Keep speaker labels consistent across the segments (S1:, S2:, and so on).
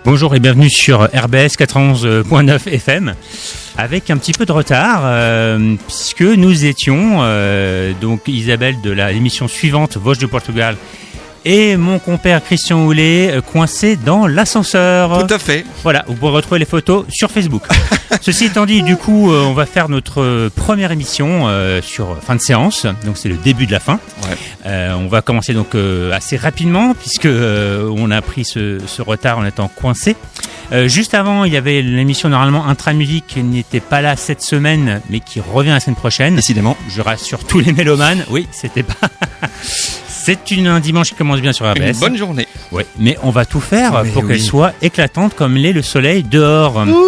S1: Bonjour et bienvenue sur RBS 91.9 FM. Avec un petit peu de retard, puisque nous étions, donc Isabelle de l'émission suivante, Voz de Portugal, et mon compère Christian Houlet, coincé dans l'ascenseur.
S2: Tout à fait.
S1: Voilà, vous pourrez retrouver les photos sur Facebook. Ceci étant dit, du coup, on va faire notre première émission sur fin de séance, donc c'est le début de la fin. Ouais. On va commencer donc assez rapidement, puisque on a pris ce retard en étant coincé. Juste avant, il y avait l'émission normalement Intramusique qui n'était pas là cette semaine, mais qui revient la semaine prochaine.
S2: Décidément.
S1: Je rassure tous les mélomanes. Oui, c'était pas... C'est un dimanche qui commence bien sur RBS.
S2: Une bonne journée.
S1: Ouais, mais on va tout faire pour qu'elle soit éclatante comme l'est le soleil dehors. Ouh.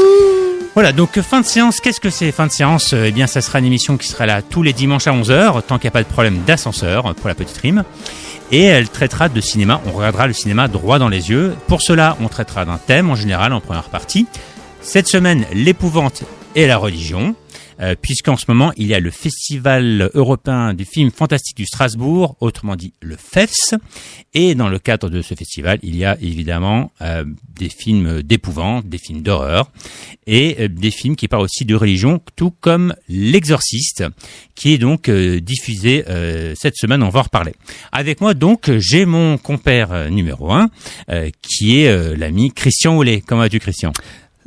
S1: Voilà, donc fin de séance, qu'est-ce que c'est fin de séance? Eh bien, ça sera une émission qui sera là tous les dimanches à 11h, tant qu'il n'y a pas de problème d'ascenseur, pour la petite rime. Et elle traitera de cinéma, on regardera le cinéma droit dans les yeux. Pour cela, on traitera d'un thème en général en première partie. Cette semaine, l'épouvante et la religion. Puisqu'en ce moment, il y a le Festival européen du film fantastique du Strasbourg, autrement dit le FEFS. Et dans le cadre de ce festival, il y a évidemment des films d'épouvante, des films d'horreur et des films qui parlent aussi de religion, tout comme L'Exorciste, qui est donc diffusé cette semaine, on va en reparler. Avec moi donc, j'ai mon compère numéro 1, qui est l'ami Christian Houlet. Comment vas-tu, Christian ?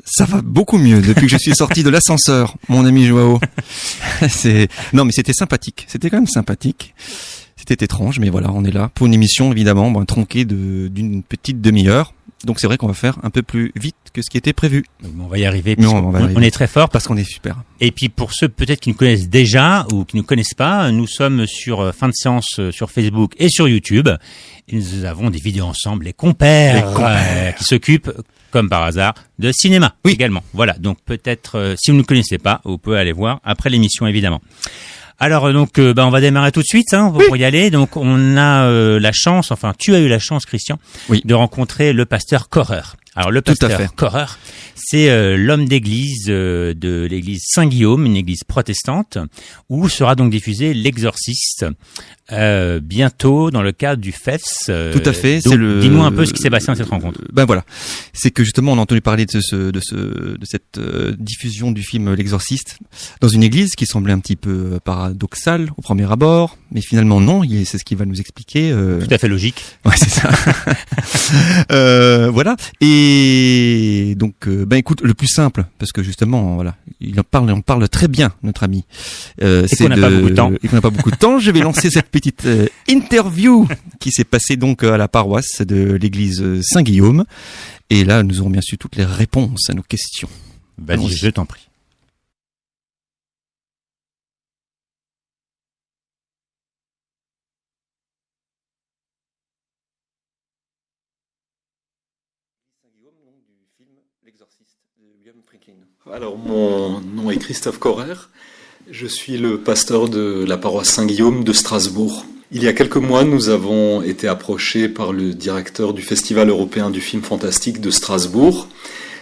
S2: Ça va beaucoup mieux depuis que je suis sorti de l'ascenseur, mon ami Joao. Non, mais c'était sympathique. C'était quand même sympathique. C'était étrange, mais voilà, on est là pour une émission évidemment tronquée d'une petite demi-heure. Donc c'est vrai qu'on va faire un peu plus vite que ce qui était prévu.
S1: On va y arriver.
S2: On est très fort parce qu'on est super.
S1: Et puis pour ceux peut-être qui nous connaissent déjà ou qui ne nous connaissent pas, nous sommes sur fin de séance sur Facebook et sur YouTube. Et nous avons des vidéos ensemble, les compères. Qui s'occupent, comme par hasard, de cinéma également. Voilà, donc peut-être, si vous ne nous connaissez pas, vous pouvez aller voir après l'émission évidemment. Alors donc on va démarrer tout de suite pour y aller. Donc on a la chance, enfin tu as eu la chance Christian, de rencontrer le pasteur Korer. Alors le pasteur Korer, c'est l'homme d'église de l'église Saint-Guillaume, une église protestante, où sera donc diffusé L'Exorciste bientôt dans le cadre du FEFS.
S2: Tout à fait.
S1: Donc, dis-nous un peu ce qui s'est passé dans cette rencontre.
S2: Voilà, c'est que justement on a entendu parler de cette diffusion du film L'Exorciste dans une église qui semblait un petit peu paradoxale au premier abord, mais finalement non. C'est ce qu'il va nous expliquer.
S1: Tout à fait logique.
S2: Ouais, c'est ça. Voilà. Et donc, écoute, le plus simple, parce que justement, voilà, on parle très bien, notre ami.
S1: Et qu'on n'a pas beaucoup de temps.
S2: Et qu'on n'a pas beaucoup de temps. Je vais lancer cette petite interview qui s'est passée donc à la paroisse de l'église Saint-Guillaume. Et là, nous aurons bien sûr toutes les réponses à nos questions.
S1: Vas-y, je t'en prie.
S3: Alors, mon nom est Christophe Korer. Je suis le pasteur de la paroisse Saint-Guillaume de Strasbourg. Il y a quelques mois, nous avons été approchés par le directeur du Festival européen du film fantastique de Strasbourg.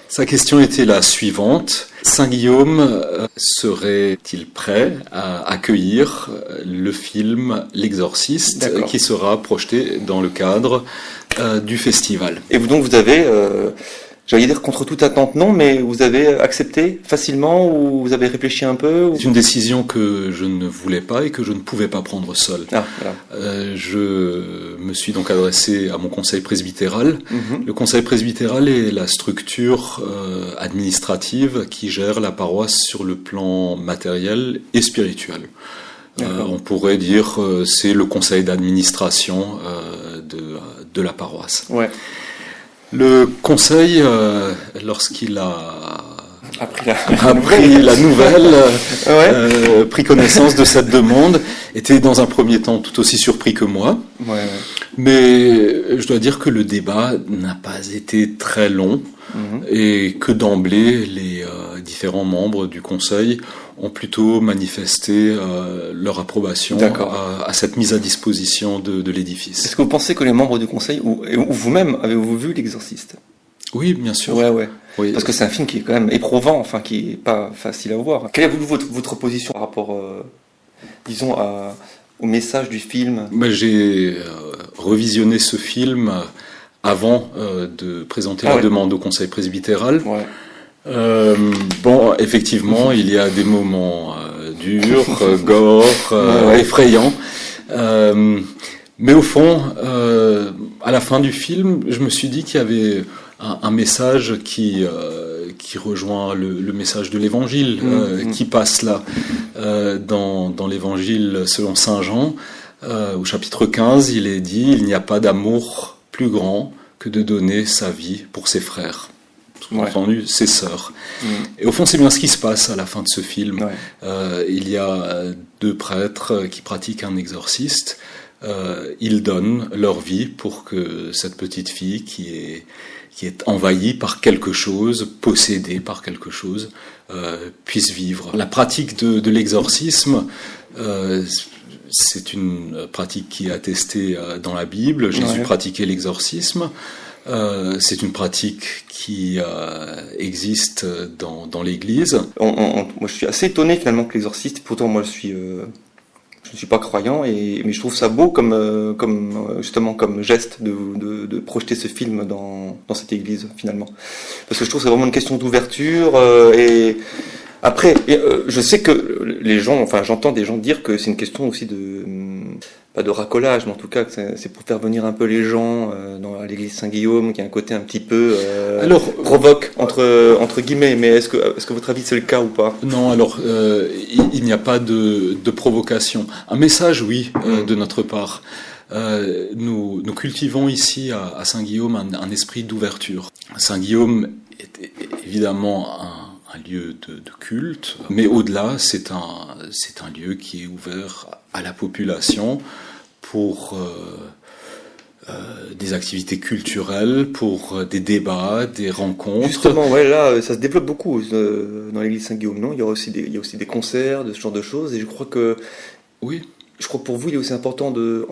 S3: Sa question était la suivante. Saint-Guillaume serait-il prêt à accueillir le film L'Exorciste qui sera projeté dans le cadre du festival?
S2: Et vous avez... j'allais dire contre toute attente, non, mais vous avez accepté facilement ou vous avez réfléchi un peu
S3: C'est une décision que je ne voulais pas et que je ne pouvais pas prendre seul. Voilà. Je me suis donc adressé à mon conseil presbytéral. Le conseil presbytéral est la structure administrative qui gère la paroisse sur le plan matériel et spirituel. On pourrait dire c'est le conseil d'administration de la paroisse.
S2: Ouais.
S3: Le conseil, lorsqu'il a
S2: appris
S3: la nouvelle, pris connaissance de cette demande, était dans un premier temps tout aussi surpris que moi.
S2: Ouais.
S3: Mais je dois dire que le débat n'a pas été très long et que d'emblée, les différents membres du conseil ont plutôt manifesté leur approbation à cette mise à disposition de l'édifice.
S2: Est-ce que vous pensez que les membres du conseil, ou vous-même, avez-vous vu L'Exorciste ?
S3: Oui, bien sûr.
S2: Ouais. Oui. Parce que c'est un film qui est quand même éprouvant, qui est pas facile à voir. Quelle est votre position par rapport, disons, au message du film ?
S3: J'ai revisionné ce film avant de présenter la demande au conseil presbytéral.
S2: Ouais.
S3: Bon, effectivement, il y a des moments durs, gore, effrayants. Mais au fond, à la fin du film, je me suis dit qu'il y avait un message qui rejoint le message de l'Évangile, qui passe là, dans l'Évangile selon Saint Jean, au chapitre 15, il est dit « Il n'y a pas d'amour plus grand que de donner sa vie pour ses frères ». Entendu, ses sœurs. Et au fond, c'est bien ce qui se passe à la fin de ce film. Il y a 2 prêtres qui pratiquent un exorciste. Ils donnent leur vie pour que cette petite fille qui est envahie par quelque chose, possédée par quelque chose, puisse vivre. La pratique de l'exorcisme, c'est une pratique qui est attestée dans la Bible. Jésus pratiquait l'exorcisme. C'est une pratique qui existe dans l'Église.
S2: Moi, je suis assez étonné finalement que l'exorciste. Pourtant, moi, je ne suis pas croyant, mais je trouve ça beau justement comme geste de projeter ce film dans cette Église finalement. Parce que je trouve que c'est vraiment une question d'ouverture et après, je sais que les gens, enfin, j'entends des gens dire que c'est une question aussi pas de racolage, mais en tout cas c'est pour faire venir un peu les gens dans l'église Saint-Guillaume, qui a un côté un petit peu provoque entre guillemets. Mais est-ce que votre avis c'est le cas ou pas?
S3: Non, alors il n'y a pas de provocation. Un message, oui, de notre part. Nous cultivons ici à Saint-Guillaume un esprit d'ouverture. Saint-Guillaume est évidemment un lieu de culte, mais au-delà, c'est un lieu qui est ouvert à la population pour des activités culturelles, pour des débats, des rencontres.
S2: Justement, là, ça se développe beaucoup dans l'église Saint-Guillaume, non? Il y a aussi des concerts, de ce genre de choses, et je crois que...
S3: Oui.
S2: Je crois que pour vous, il est aussi important de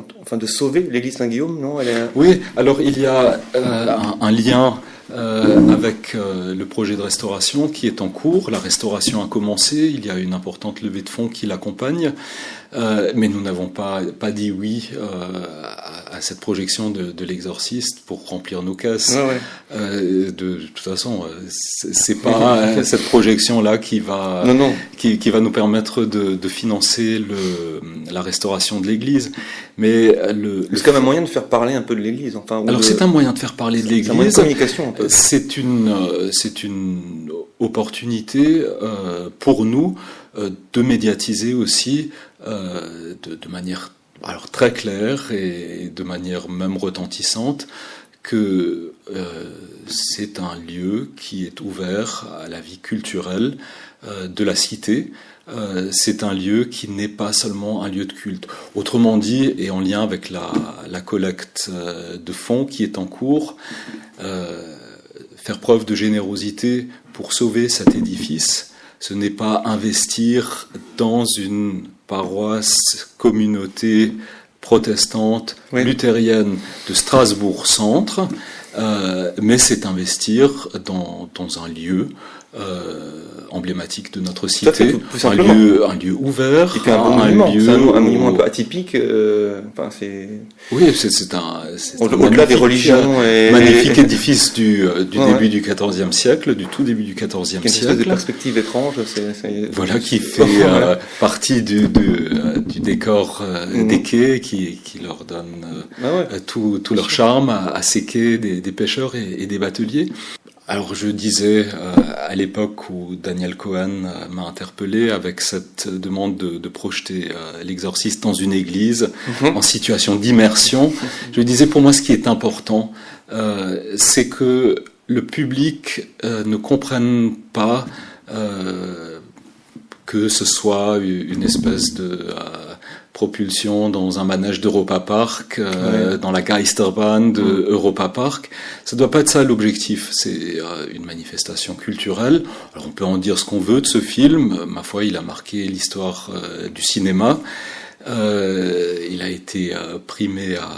S2: sauver l'église Saint-Guillaume, non?
S3: Oui, alors il y a un lien avec le projet de restauration qui est en cours. La restauration a commencé, il y a une importante levée de fonds qui l'accompagne, mais nous n'avons pas dit oui à cette projection de l'exorciste pour remplir nos caisses. De toute façon, c'est pas cette projection-là qui va nous permettre de financer la restauration de l'Église. Mais
S2: c'est quand même un moyen de faire parler un peu de l'Église.
S3: C'est un moyen de faire parler de l'Église.
S2: C'est un moyen de communication un peu.
S3: C'est une opportunité pour nous de médiatiser aussi de manière très claire et de manière même retentissante que c'est un lieu qui est ouvert à la vie culturelle de la cité. C'est un lieu qui n'est pas seulement un lieu de culte. Autrement dit, et en lien avec la collecte de fonds qui est en cours, faire preuve de générosité pour sauver cet édifice, ce n'est pas investir dans une paroisse, communauté protestante, luthérienne de Strasbourg-Centre, mais c'est investir dans un lieu emblématique de notre cité, un lieu ouvert,
S2: et puis un monument un peu atypique.
S3: Oui, c'est un
S2: au-delà des religions
S3: magnifique édifice du début du XIVe siècle, du tout début du XIVe siècle.
S2: Une espèce de perspective étrange.
S3: Voilà, qui fait partie du décor des quais, qui leur donne tout leur charme à ces quais des pêcheurs et des bateliers. Alors je disais à l'époque où Daniel Cohen m'a interpellé avec cette demande de projeter l'exorciste dans une église en situation d'immersion, je disais pour moi ce qui est important, c'est que le public ne comprenne pas que ce soit une espèce de propulsion dans un manège d'Europa Park, dans la Geisterbahn de Europa Park. Ça ne doit pas être ça l'objectif. C'est une manifestation culturelle. Alors on peut en dire ce qu'on veut de ce film. Ma foi, il a marqué l'histoire du cinéma. Il a été primé à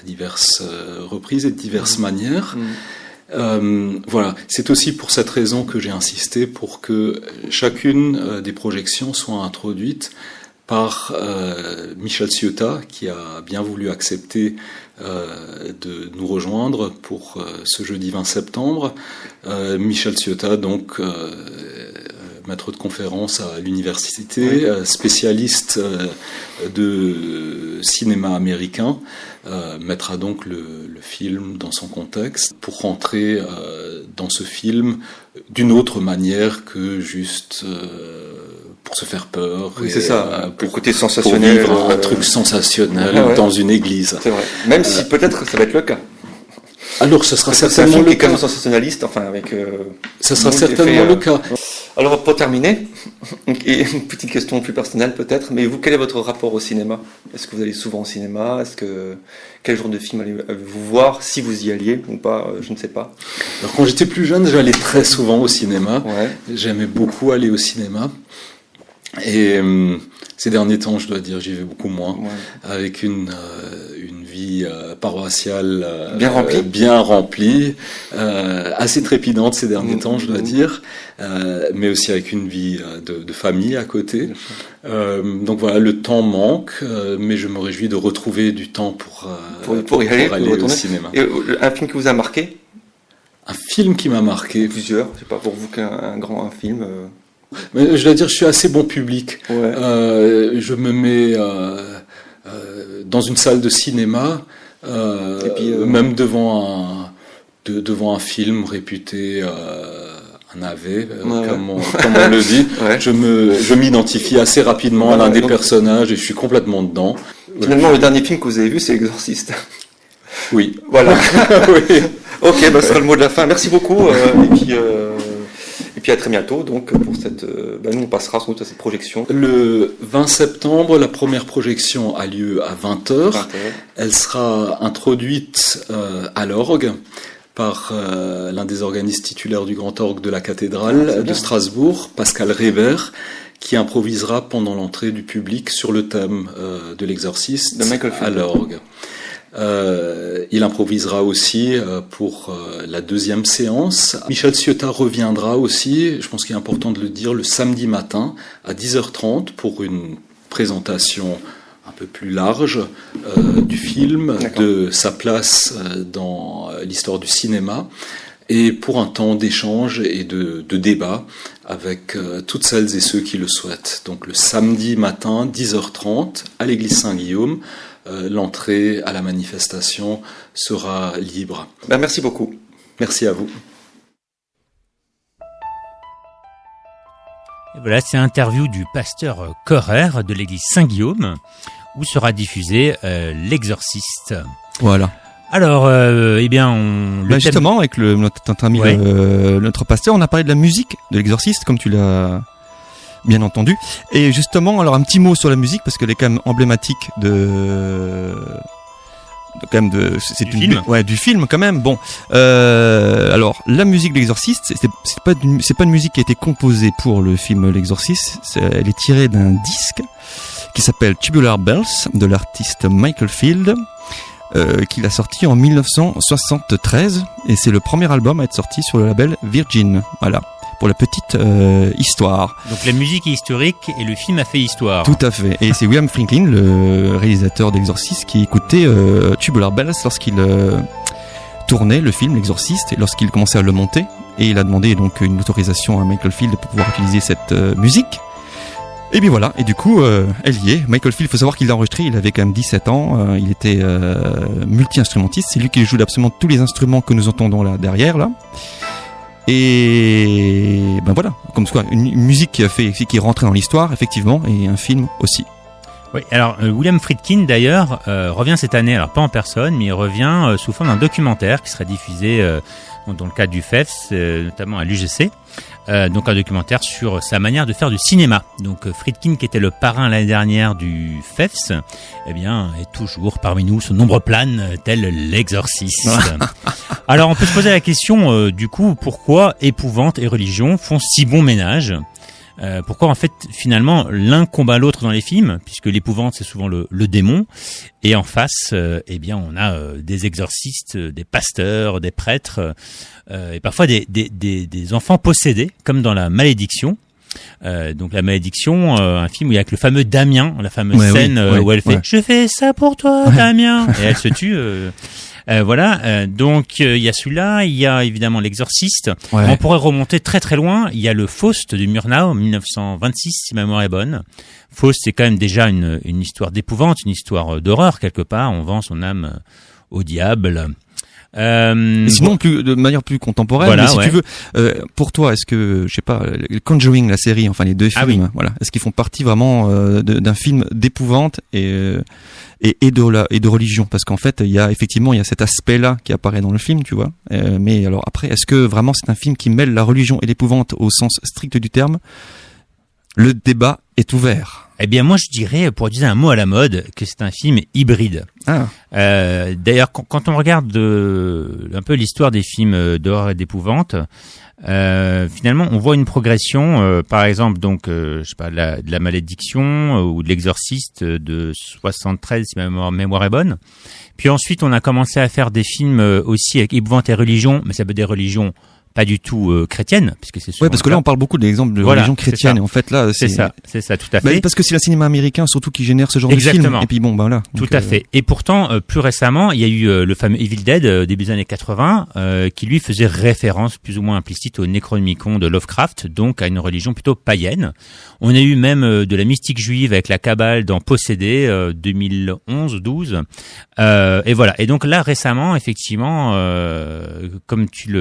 S3: diverses reprises et de diverses manières. Voilà, c'est aussi pour cette raison que j'ai insisté pour que chacune des projections soit introduite par Michel Ciotat, qui a bien voulu accepter de nous rejoindre pour ce jeudi 20 septembre. Michel Ciotat, donc maître de conférence à l'université, spécialiste de cinéma américain, mettra donc le film dans son contexte pour rentrer dans ce film d'une autre manière que juste pour se faire peur.
S2: Oui, c'est ça, pour le côté sensationnel.
S3: Pour vivre un truc sensationnel dans une église.
S2: C'est vrai. Même si peut-être ça va être le cas.
S3: Alors, ce sera certainement le cas.
S2: Sensationnaliste, enfin avec.
S3: Ça sera certainement le cas.
S2: Alors, pour terminer, et une petite question plus personnelle peut-être, mais vous, quel est votre rapport au cinéma ? Est-ce que vous allez souvent au cinéma ? Quel genre de film allez-vous voir, si vous y alliez ou pas ? Je ne sais pas.
S3: Alors, quand j'étais plus jeune, j'allais très souvent au cinéma.
S2: Ouais.
S3: J'aimais beaucoup aller au cinéma. Et ces derniers temps, je dois dire, j'y vais beaucoup moins, avec une vie paroissiale bien remplie, assez trépidante ces derniers temps, je dois dire, mais aussi avec une vie de famille à côté. Donc voilà, le temps manque, mais je me réjouis de retrouver du temps pour y aller au cinéma.
S2: Et un film qui vous a marqué ?
S3: Un film qui m'a marqué.
S2: Plusieurs, c'est pas pour vous qu'un film.
S3: Mais je dois dire, je suis assez bon public.
S2: Ouais.
S3: Je me mets dans une salle de cinéma, et puis, même devant un film réputé un navet, comme on le dit. Je m'identifie assez rapidement à l'un des personnages et je suis complètement dedans.
S2: Finalement, le dernier film que vous avez vu, c'est L'Exorciste.
S3: Oui.
S2: Voilà.
S3: Oui.
S2: Ok, ce sera le mot de la fin. Merci beaucoup. Et puis à très bientôt. Donc pour cette, nous on passera sans doute à cette projection.
S3: Le 20 septembre, la première projection a lieu à 20h. Elle sera introduite à l'orgue par l'un des organistes titulaires du grand orgue de la cathédrale de Strasbourg, Pascal Reber, qui improvisera pendant l'entrée du public sur le thème de l'exorciste à l'orgue. Il improvisera aussi pour la deuxième séance. Michel Ciotat reviendra aussi, je pense qu'il est important de le dire, le samedi matin à 10h30 pour une présentation un peu plus large du film, de sa place dans l'histoire du cinéma, et pour un temps d'échange et de débat avec toutes celles et ceux qui le souhaitent. Donc le samedi matin, 10h30, à l'église Saint-Guillaume, l'entrée à la manifestation sera libre.
S2: Merci beaucoup.
S3: Merci à vous.
S1: Et voilà, c'est l'interview du pasteur Korer de l'église Saint-Guillaume, où sera diffusé L'Exorciste.
S2: Voilà.
S1: Alors,
S2: justement, avec notre ami, notre pasteur, on a parlé de la musique de L'Exorciste, comme tu l'as bien entendu. Et justement, alors un petit mot sur la musique, parce qu'elle est quand même emblématique du film quand même. Bon, alors la musique de l'Exorciste, c'est pas une musique qui a été composée pour le film L'Exorciste. Elle est tirée d'un disque qui s'appelle Tubular Bells de l'artiste Michael Field, qu'il a sorti en 1973, et c'est le premier album à être sorti sur le label Virgin. Voilà. Pour la petite histoire.
S1: Donc la musique est historique et le film a fait histoire.
S2: Tout à fait. Et c'est William Friedkin, le réalisateur d'Exorcist, qui écoutait Tubular Bells lorsqu'il tournait le film L'Exorciste et lorsqu'il commençait à le monter. Et il a demandé donc une autorisation à Michael Field pour pouvoir utiliser cette musique. Et bien voilà. Et du coup, elle y est. Michael Field, il faut savoir qu'il l'a enregistré, il avait quand même 17 ans. Il était multi-instrumentiste. C'est lui qui joue absolument tous les instruments que nous entendons là derrière, là. Et voilà, comme quoi une musique qui est rentrée dans l'histoire effectivement, et un film aussi.
S1: Oui, alors William Friedkin d'ailleurs revient cette année, alors pas en personne, mais il revient sous forme d'un documentaire qui sera diffusé dans le cadre du FEFS, notamment à l'UGC. Donc un documentaire sur sa manière de faire du cinéma. Donc Friedkin, qui était le parrain l'année dernière du FEFS, est toujours parmi nous sur nombre plane, tel l'Exorciste. Alors on peut se poser la question du coup, pourquoi épouvante et religion font si bon ménage ? Pourquoi en fait finalement l'un combat l'autre dans les films, puisque l'épouvante c'est souvent le démon, et en face on a des exorcistes, des pasteurs, des prêtres, et parfois des enfants possédés, comme dans La Malédiction. donc La Malédiction, un film où il y a le fameux Damien, la fameuse scène où elle fait je fais ça pour toi Damien et elle se tue. Donc il y a celui-là, il y a évidemment L'Exorciste. On pourrait remonter très très loin. Il y a le Faust de Murnau, 1926, si ma mémoire est bonne. Faust, c'est quand même déjà une histoire d'épouvante, une histoire d'horreur quelque part. On vend son âme au diable.
S2: Sinon, de manière plus contemporaine, mais si tu veux, pour toi, est-ce que, je sais pas, Conjuring, la série, enfin les deux films, est-ce qu'ils font partie vraiment d'un film d'épouvante et de religion? Parce qu'en fait, il y a cet aspect-là qui apparaît dans le film, tu vois. Mais alors après, est-ce que vraiment c'est un film qui mêle la religion et l'épouvante au sens strict du terme? Le débat est ouvert.
S1: Eh bien, moi, je dirais, pour utiliser un mot à la mode, que c'est un film hybride. D'ailleurs, quand on regarde un peu l'histoire des films d'horreur et d'épouvante, finalement, on voit une progression. Par exemple, donc, je sais pas, de la Malédiction ou de L'Exorciste de 73, si ma mémoire est bonne. Puis ensuite, on a commencé à faire des films aussi avec épouvante et religion, mais ça peut être des religions pas du tout chrétienne, puisque c'est
S2: parce que là on parle beaucoup d'exemples de religion chrétienne et en fait là
S1: c'est ça tout à fait.
S2: Parce que c'est le cinéma américain surtout qui génère ce genre de film et puis voilà.
S1: Tout à fait. Et pourtant plus récemment, il y a eu le fameux Evil Dead début des années 80 qui lui faisait référence plus ou moins implicite au Necronomicon de Lovecraft, donc à une religion plutôt païenne. On a eu même de la mystique juive avec la Kabbale dans Possédé 2011-12 et voilà. Et donc là récemment effectivement comme tu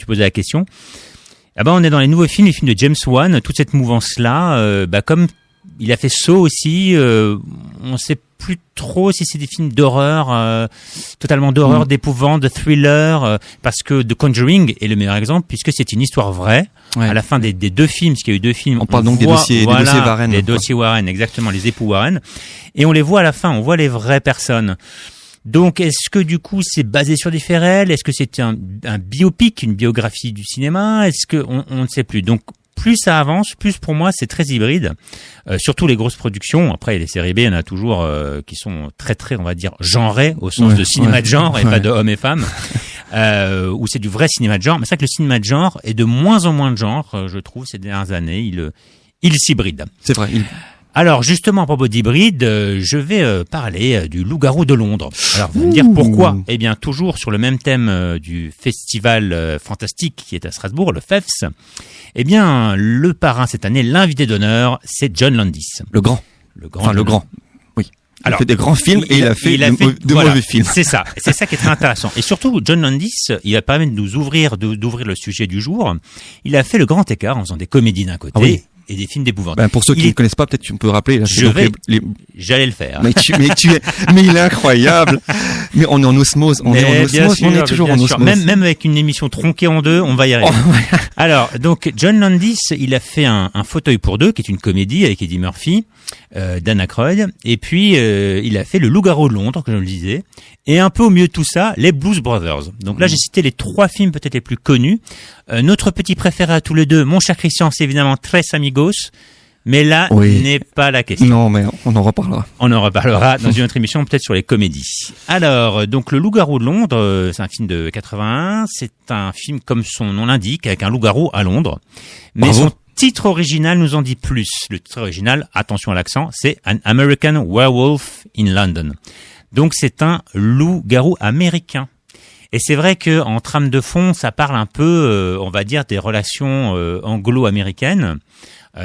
S1: posais la question, on est dans les nouveaux films, les films de James Wan, toute cette mouvance-là, comme il a fait Saw aussi, on sait plus trop si c'est des films d'horreur, totalement d'horreur, d'épouvante, de thriller, parce que The Conjuring est le meilleur exemple, puisque c'est une histoire vraie. À la fin des deux films, parce qu'il y a eu deux films.
S2: On parle donc des dossiers Warren.
S1: Les dossiers Warren, exactement, les époux Warren. Et on les voit à la fin, on voit les vraies personnes. Donc, est-ce que du coup c'est basé sur des faits réels? Est-ce que c'est un biopic, une biographie du cinéma? Est-ce que on ne sait plus? Donc, plus ça avance, plus pour moi c'est très hybride. Surtout les grosses productions. Après, les séries B, il y en a toujours qui sont très très, on va dire, genrées au sens de cinéma de genre et pas de hommes et femmes. Où c'est du vrai cinéma de genre. Mais c'est vrai que le cinéma de genre est de moins en moins de genre, je trouve, ces dernières années. Il s'hybride.
S2: C'est vrai.
S1: Alors justement à propos d'hybride, je vais parler du Loup-garou de Londres. Alors vous allez me dire pourquoi? Eh bien toujours sur le même thème du festival fantastique qui est à Strasbourg, le FEFS. Eh bien le parrain cette année, l'invité d'honneur, c'est John Landis.
S2: Le grand. Oui. Il a fait des grands films et il a fait de mauvais films.
S1: C'est ça qui est très intéressant. Et surtout, John Landis, il va permettre de nous d'ouvrir le sujet du jour. Il a fait le grand écart en faisant des comédies d'un côté et des films d'épouvante.
S2: Pour ceux qui ne connaissent pas, peut-être tu peux rappeler. Là,
S1: j'allais le faire.
S2: Mais il est incroyable. Mais on est en osmose. On est toujours en osmose.
S1: Même avec une émission tronquée en deux, on va y arriver. Alors, donc, John Landis, il a fait un fauteuil pour deux, qui est une comédie avec Eddie Murphy, Dan Aykroyd. Et puis, il a fait le Loup-garou de Londres, que je le disais. Et un peu au milieu de tout ça, les Blues Brothers. Donc là, j'ai cité les trois films peut-être les plus connus. Notre petit préféré à tous les deux, mon cher Christian, c'est évidemment Tres Amigos. Mais là n'est pas la question.
S2: Non, mais on en reparlera.
S1: On en reparlera dans une autre émission, peut-être sur les comédies. Alors, donc le Loup-garou de Londres, c'est un film de 81. C'est un film comme son nom l'indique, avec un loup-garou à Londres. Mais son titre original nous en dit plus. Le titre original, attention à l'accent, c'est An American Werewolf in London. Donc c'est un loup-garou américain. Et c'est vrai que en trame de fond, ça parle un peu, on va dire, des relations anglo-américaines,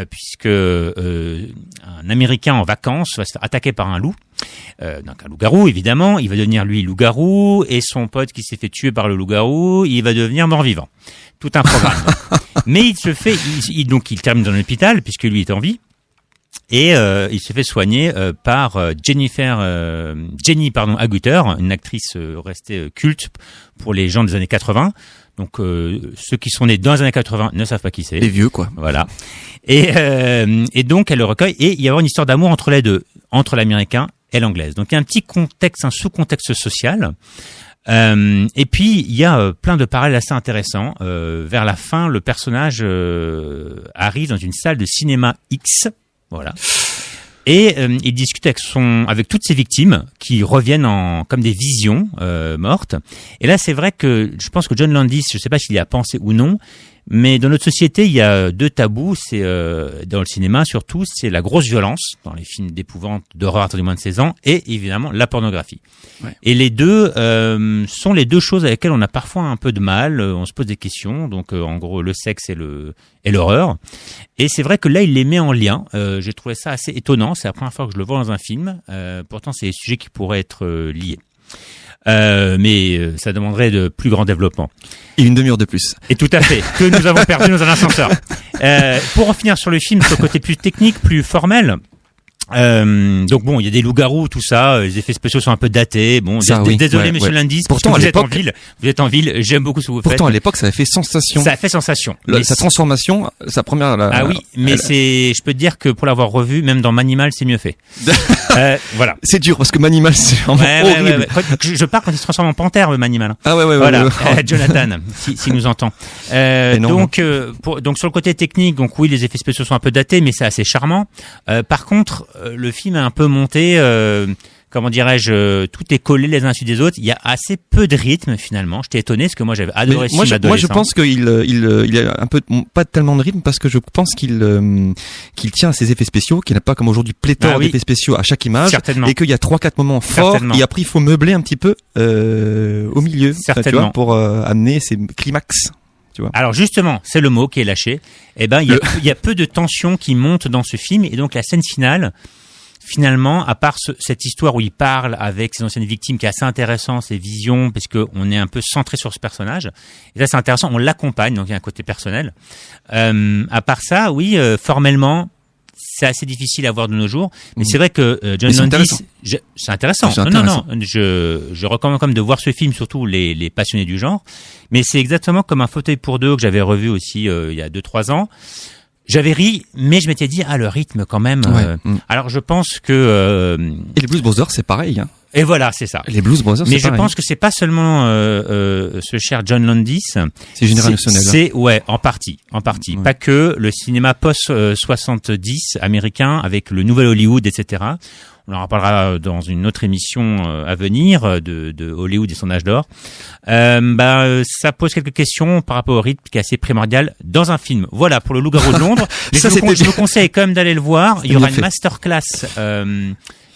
S1: puisque un Américain en vacances va se faire attaquer par un loup, donc un loup-garou évidemment. Il va devenir lui loup-garou, et son pote qui s'est fait tuer par le loup-garou, il va devenir mort-vivant. Tout un programme. Mais il termine dans l'hôpital puisque lui est en vie. Et il se fait soigner par Jenny Agutter, une actrice restée culte pour les gens des années 80. Donc ceux qui sont nés dans les années 80 ne savent pas qui c'est.
S2: Les vieux quoi.
S1: Voilà. Et donc elle le recueille, et il y a une histoire d'amour entre les deux, entre l'américain et l'anglaise. Donc il y a un petit contexte, un sous-contexte social. Et puis il y a plein de parallèles assez intéressants. Vers la fin, le personnage arrive dans une salle de cinéma X. Voilà. Et il discute avec toutes ses victimes qui reviennent comme des visions mortes. Et là, c'est vrai que je pense que John Landis, je sais pas s'il y a pensé ou non, Mais dans notre société, il y a 2 tabous. C'est dans le cinéma surtout, c'est la grosse violence dans les films d'épouvante, d'horreur interdits moins de 16 ans, et évidemment la pornographie. Ouais. Et les deux sont les 2 choses avec lesquelles on a parfois un peu de mal. On se pose des questions. Donc en gros, le sexe et l'horreur. Et c'est vrai que là, il les met en lien. J'ai trouvé ça assez étonnant. C'est la première fois que je le vois dans un film. Pourtant, c'est des sujets qui pourraient être liés. Mais ça demanderait de plus grand développement.
S2: Et une demi-heure de plus.
S1: Et tout à fait, que nous avons perdu dans un ascenseur. Pour en finir sur le film, sur le côté plus technique, plus formel, donc bon, il y a des loups-garous, tout ça, les effets spéciaux sont un peu datés. Bon, désolé, monsieur Landis,
S2: pourtant
S1: vous êtes en ville, j'aime beaucoup ce que vous faites.
S2: Pourtant, à l'époque, ça a fait sensation.
S1: Ça a fait sensation.
S2: Sa transformation, sa première...
S1: mais je peux te dire que pour l'avoir revu, même dans Manimal, c'est mieux fait. Voilà.
S2: C'est dur, parce que Manimal, c'est vraiment horrible.
S1: Je pars quand il se transforme en panthère, Manimal.
S2: Ah ouais.
S1: Voilà. Jonathan, s'il nous entend. Donc sur le côté technique, donc oui, les effets spéciaux sont un peu datés, mais c'est assez charmant. Par contre, le film est un peu monté, comment dirais-je, tout est collé les uns dessus des autres. Il y a assez peu de rythme finalement. J'étais étonné parce que moi j'avais adoré ce film adolescent.
S2: Moi je pense qu'il a un peu pas tellement de rythme parce que je pense qu'il tient à ses effets spéciaux, qu'il n'a pas comme aujourd'hui pléthore d'effets spéciaux à chaque image.
S1: Certainement.
S2: Et qu'il y a 3-4 moments forts et après il faut meubler un petit peu au milieu, tu vois, pour amener ces climax. Tu vois.
S1: Alors justement, c'est le mot qui est lâché. Eh ben, il y a peu de tension qui monte dans ce film, et donc la scène finale, finalement, à part cette histoire où il parle avec ses anciennes victimes, qui est assez intéressant, ses visions, parce que on est un peu centré sur ce personnage. Et là, c'est intéressant, on l'accompagne, donc il y a un côté personnel. À part ça, oui, formellement, c'est assez difficile à voir de nos jours, mais c'est vrai que John Landis, c'est intéressant. Non, je recommande quand même de voir ce film, surtout les passionnés du genre. Mais c'est exactement comme Un fauteuil pour 2 que j'avais revu aussi il y a 2-3 ans. J'avais ri, mais je m'étais dit le rythme quand même. Alors je pense que
S2: et les Blues Brothers, c'est pareil. Hein.
S1: Et voilà, c'est ça.
S2: Les Blues Brothers,
S1: mais je pense que c'est pas seulement ce cher John Landis.
S2: C'est générationnel.
S1: C'est en partie. Ouais. Pas que le cinéma post 70 américain avec le nouvel Hollywood, etc. On en reparlera dans une autre émission à venir de Hollywood et son âge d'or. Ça pose quelques questions par rapport au rythme qui est assez primordial dans un film. Voilà pour le Loup-garou de Londres. Mais je vous conseille quand même d'aller le voir. Il y aura une masterclass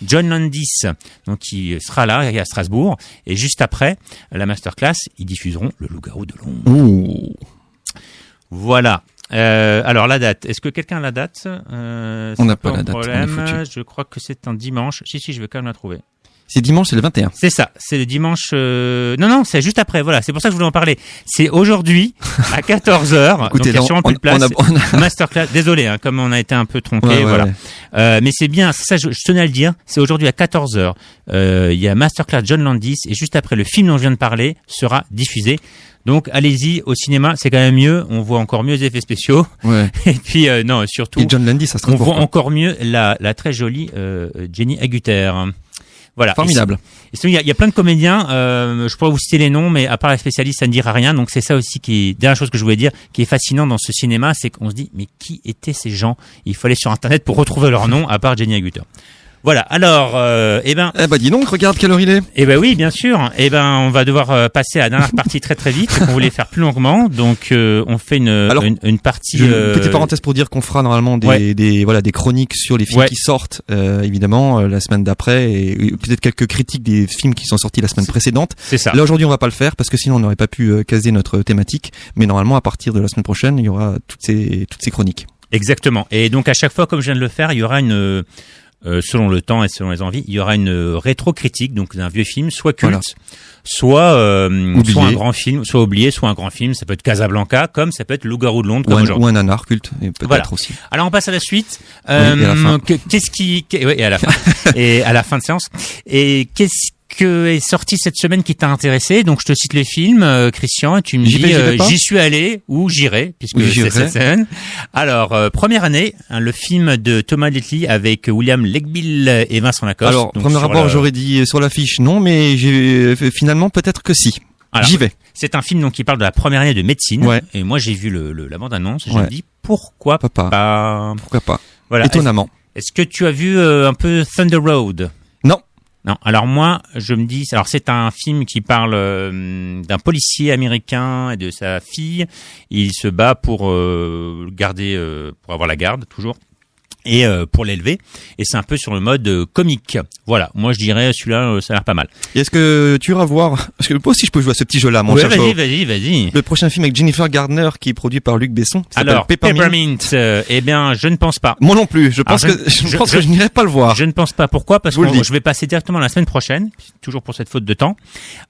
S1: John Landis, donc qui sera là à Strasbourg, et juste après la masterclass, ils diffuseront le Loup-garou de Londres.
S2: Ouh.
S1: Voilà. Alors la date, est-ce que quelqu'un a la date?
S2: On n'a pas la date.
S1: Je crois que c'est un dimanche. Si, je vais quand même la trouver.
S2: C'est dimanche, c'est le 21.
S1: C'est ça, c'est le dimanche... Non, c'est juste après, voilà, c'est pour ça que je voulais en parler. C'est aujourd'hui, à 14h, donc il y a sûrement plus de place. Masterclass, désolé, comme on a été un peu tronqué, voilà. Mais c'est bien, c'est ça, je tenais à le dire, c'est aujourd'hui à 14h. Il y a Masterclass John Landis, et juste après, le film dont je viens de parler sera diffusé. Donc allez-y au cinéma, c'est quand même mieux. On voit encore mieux les effets spéciaux. Ouais. Et puis surtout,
S2: et John Landis, ça
S1: on voit encore mieux la très jolie Jenny Agutter. Voilà.
S2: Formidable.
S1: Il y a plein de comédiens. Je pourrais vous citer les noms, mais à part les spécialistes, ça ne dira rien. Donc c'est ça aussi qui est dernière chose que je voulais dire, qui est fascinant dans ce cinéma, c'est qu'on se dit mais qui étaient ces gens? Il faut aller sur internet pour retrouver leur nom, à part Jenny Agutter. Voilà. Alors,
S2: dis donc, regarde quelle heure il est.
S1: Oui, bien sûr. On va devoir passer à la dernière partie très très vite. On voulait faire plus longuement, donc on fait une partie.
S2: Petite parenthèse pour dire qu'on fera normalement des chroniques sur les films qui sortent, évidemment, la semaine d'après, et peut-être quelques critiques des films qui sont sortis la semaine précédente.
S1: C'est ça.
S2: Là aujourd'hui, on va pas le faire parce que sinon on n'aurait pas pu caser notre thématique. Mais normalement, à partir de la semaine prochaine, il y aura toutes ces chroniques.
S1: Exactement. Et donc à chaque fois, comme je viens de le faire, il y aura une selon le temps et selon les envies, il y aura une rétro-critique, donc d'un vieux film, soit culte, soit un grand film, soit oublié, soit un grand film. Ça peut être Casablanca, comme ça peut être Loup-garou de Londres, comme aujourd'hui.
S2: Ou un nanar culte, peut-être aussi.
S1: Alors on passe à la suite.
S2: Et à la fin.
S1: Et à la fin. Et à la fin de séance. Et qu'est-ce que est sorti cette semaine qui t'a intéressé? Donc je te cite les films, Christian, et tu me dis j'y suis allé ou j'irai, puisque c'est cette semaine. Alors première année, le film de Thomas Letty avec William Legbill et Vincent Lacoste.
S2: Alors premier rapport, j'aurais dit sur l'affiche non, mais finalement peut-être que si. Alors, j'y vais.
S1: C'est un film donc qui parle de la première année de médecine. Ouais. Et moi j'ai vu la bande-annonce et je me dis pourquoi pas.
S2: Pourquoi pas.
S1: Voilà.
S2: Étonnamment.
S1: Est-ce que tu as vu un peu Thunder Road?
S2: Non.
S1: Non, alors moi, je me dis, alors c'est un film qui parle d'un policier américain et de sa fille. Il se bat pour garder, pour avoir la garde toujours. Et pour l'élever, et c'est un peu sur le mode comique. Voilà, moi je dirais celui-là, ça a l'air pas mal.
S2: Et est-ce que tu iras voir, parce que moi aussi je peux jouer à ce petit jeu-là, mon cher Joao.
S1: Vas-y.
S2: Le prochain film avec Jennifer Gardner qui est produit par Luc Besson.
S1: Alors Peppermint, eh bien je ne pense pas.
S2: Moi non plus. Je pense que je n'irai pas le voir.
S1: Je ne pense pas. Pourquoi ? Parce que je vais passer directement la semaine prochaine, toujours pour cette faute de temps.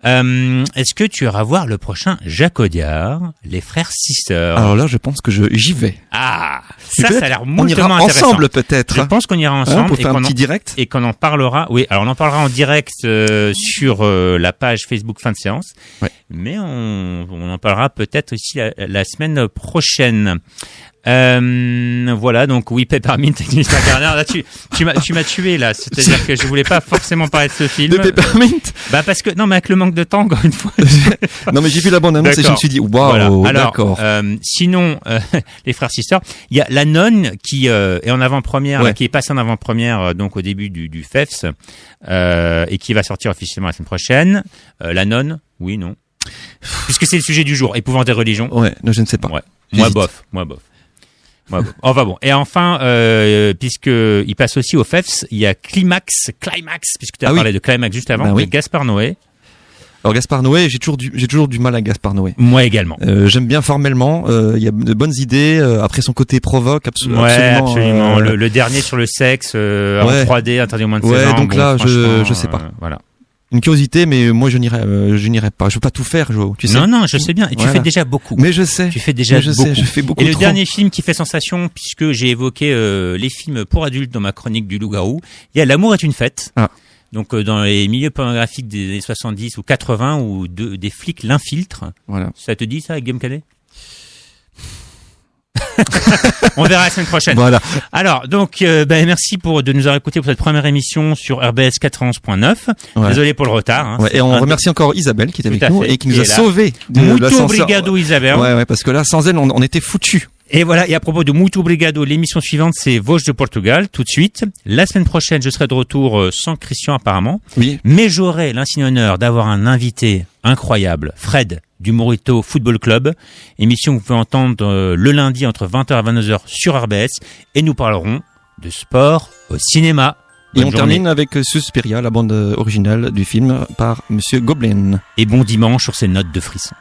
S1: Est-ce que tu iras voir le prochain Jacques Audiard, Les Frères Sisters ?
S2: Alors là, je pense que j'y vais.
S1: Ah, ça a l'air mollement intéressant.
S2: On ira ensemble peut-être.
S1: Je pense qu'on ira ensemble
S2: pour faire un petit direct.
S1: Et qu'on en parlera. Oui, alors on en parlera en direct sur la page Facebook Fin de Séance.
S2: Ouais.
S1: Mais on en parlera peut-être aussi la semaine prochaine. Voilà, donc oui, Peppermint et Jennifer Garner. Là, tu m'as tué là. C'est-à-dire que je voulais pas forcément parler de ce film.
S2: De Peppermint.
S1: Parce que non, mais avec le manque de temps, encore une fois.
S2: Non, mais j'ai vu la bande-annonce et je me suis dit waouh.
S1: Voilà. Alors,
S2: d'accord.
S1: Sinon, les Frères Sisters, il y a La Nonne qui est en avant-première,
S2: ouais.
S1: Qui est passée en avant-première donc au début du FEFS et qui va sortir officiellement la semaine prochaine. La Nonne, oui, non. Puisque c'est le sujet du jour, épouvante des religions.
S2: Ouais, non, je ne sais pas.
S1: Ouais. Moi bof. Enfin bon. Et enfin, puisque il passe aussi au FEFS, il y a Climax, puisque tu as parlé de Climax juste avant, de Gaspard Noé.
S2: Alors Gaspard Noé, j'ai toujours du mal à Gaspard Noé.
S1: Moi également.
S2: J'aime bien formellement, il y a de bonnes idées. Après son côté provoque, absolument.
S1: Le dernier sur le sexe en 3D, interdit au moins de 16 ans.
S2: Ouais, donc là, je sais pas.
S1: Voilà.
S2: Une curiosité, mais moi je n'irai pas. Je veux pas tout faire, Joao. Tu sais.
S1: Non, je sais bien. Et tu fais déjà beaucoup.
S2: Mais je sais.
S1: Tu fais déjà beaucoup.
S2: Je fais beaucoup.
S1: Et le dernier film qui fait sensation, puisque j'ai évoqué les films pour adultes dans ma chronique du Loup-garou, il y a L'amour est une fête.
S2: Ah.
S1: Donc dans les milieux pornographiques des années 70 ou 80 où des flics l'infiltrent.
S2: Voilà.
S1: Ça te dit ça avec Guillaume Canet? On verra la semaine prochaine.
S2: Voilà.
S1: Alors, donc, merci de nous avoir écoutés pour cette première émission sur RBS 91.9. Ouais. Désolé pour le retard. Hein,
S2: et on remercie encore Isabelle qui est avec nous et qui nous a sauvés de
S1: l'ascenseur. Muito obrigado, Isabelle.
S2: Ouais, parce que là, sans elle, on était foutus.
S1: Et voilà, et à propos de Muito obrigado, l'émission suivante, c'est Voz de Portugal, tout de suite. La semaine prochaine, je serai de retour sans Christian apparemment.
S2: Oui.
S1: Mais j'aurai l'insigne honneur d'avoir un invité incroyable, Fred, du Morito Football Club. Émission que vous pouvez entendre le lundi entre 20h et 22h sur RBS. Et nous parlerons de sport au cinéma.
S2: Et on termine avec Suspiria, la bande originale du film par Monsieur Goblin.
S1: Et bon dimanche sur ces notes de frisson.